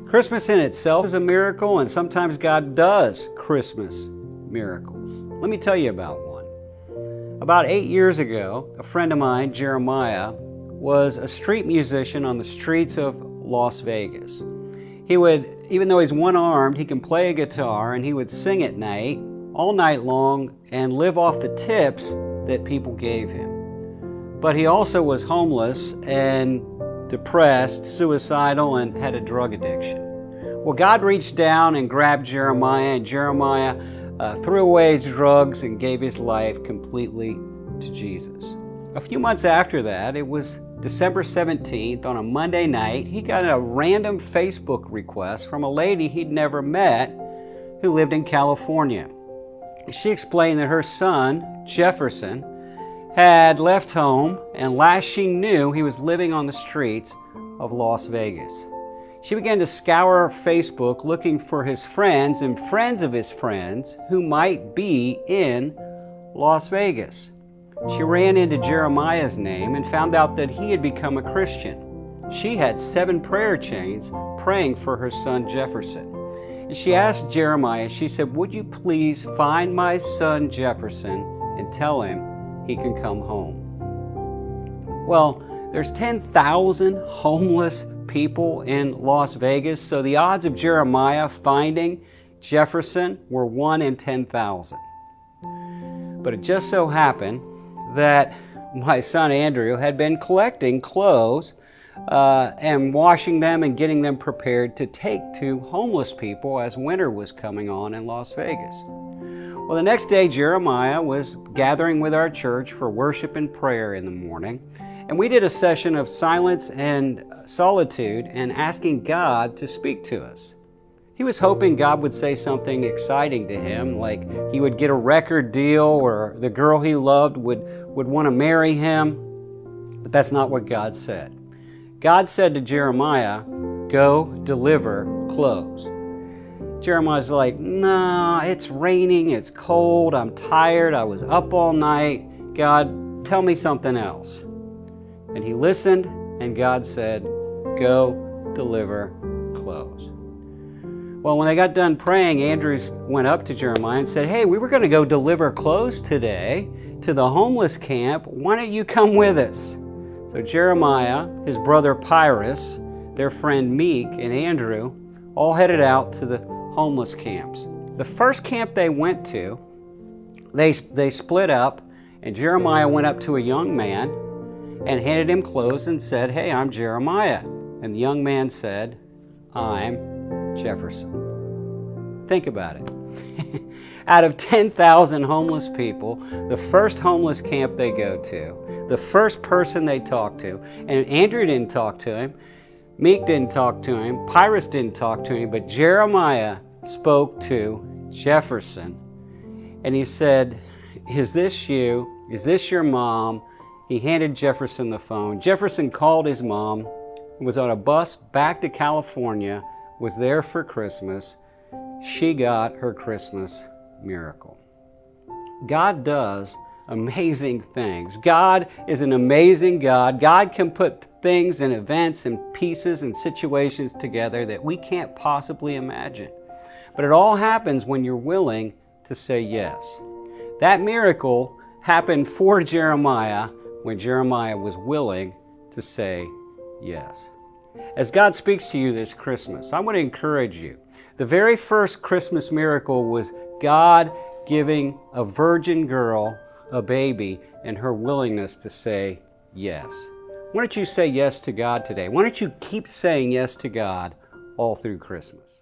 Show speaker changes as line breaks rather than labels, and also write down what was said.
Christmas in itself is a miracle, and sometimes God does Christmas miracles. Let me tell you about one. About 8 years ago, a friend of mine, Jeremiah, was a street musician on the streets of Las Vegas. He would, even though he's one-armed, he can play a guitar, and he would sing at night, all night long, and live off the tips that people gave him. But he also was homeless and depressed, suicidal, and had a drug addiction. Well, God reached down and grabbed Jeremiah, and Jeremiah threw away his drugs and gave his life completely to Jesus. A few months after that, it was December 17th, on a Monday night, he got a random Facebook request from a lady he'd never met who lived in California. She explained that her son, Jefferson, had left home, and last she knew, he was living on the streets of Las Vegas. She began to scour Facebook looking for his friends and friends of his friends who might be in Las Vegas. She ran into Jeremiah's name and found out that he had become a Christian. She had 7 prayer chains praying for her son Jefferson. And she asked Jeremiah, she said, "Would you please find my son Jefferson and tell him he can come home?" Well, there's 10,000 homeless people in Las Vegas, so the odds of Jeremiah finding Jefferson were 1 in 10,000. But it just so happened that my son Andrew had been collecting clothes and washing them and getting them prepared to take to homeless people as winter was coming on in Las Vegas. Well, the next day, Jeremiah was gathering with our church for worship and prayer in the morning, and we did a session of silence and solitude and asking God to speak to us. He was hoping God would say something exciting to him, like he would get a record deal or the girl he loved would want to marry him, but that's not what God said. God said to Jeremiah, "Go deliver clothes." Jeremiah's like, "Nah, it's raining, it's cold, I'm tired, I was up all night. God, tell me something else." And he listened, and God said, "Go deliver clothes." Well, when they got done praying, Andrews went up to Jeremiah and said, "Hey, we were going to go deliver clothes today to the homeless camp. Why don't you come with us?" So Jeremiah, his brother Pyrrhus, their friend Meek, and Andrew all headed out to the homeless camps. The first camp they went to, they split up, and Jeremiah went up to a young man and handed him clothes and said, "Hey, I'm Jeremiah." And the young man said, "I'm Jefferson." Think about it. Out of 10,000 homeless people, the first homeless camp they go to, the first person they talk to, and Andrew didn't talk to him, Meek didn't talk to him, Pyrrhus didn't talk to him, but Jeremiah spoke to Jefferson. And he said, "Is this you? Is this your mom?" He handed Jefferson the phone. Jefferson called his mom, was on a bus back to California, was there for Christmas. She got her Christmas miracle. God does amazing things. God is an amazing God. God can put things and events and pieces and situations together that we can't possibly imagine. But it all happens when you're willing to say yes. That miracle happened for Jeremiah when Jeremiah was willing to say yes. As God speaks to you this Christmas, I want to encourage you. The very first Christmas miracle was God giving a virgin girl a baby and her willingness to say yes. Why don't you say yes to God today? Why don't you keep saying yes to God all through Christmas?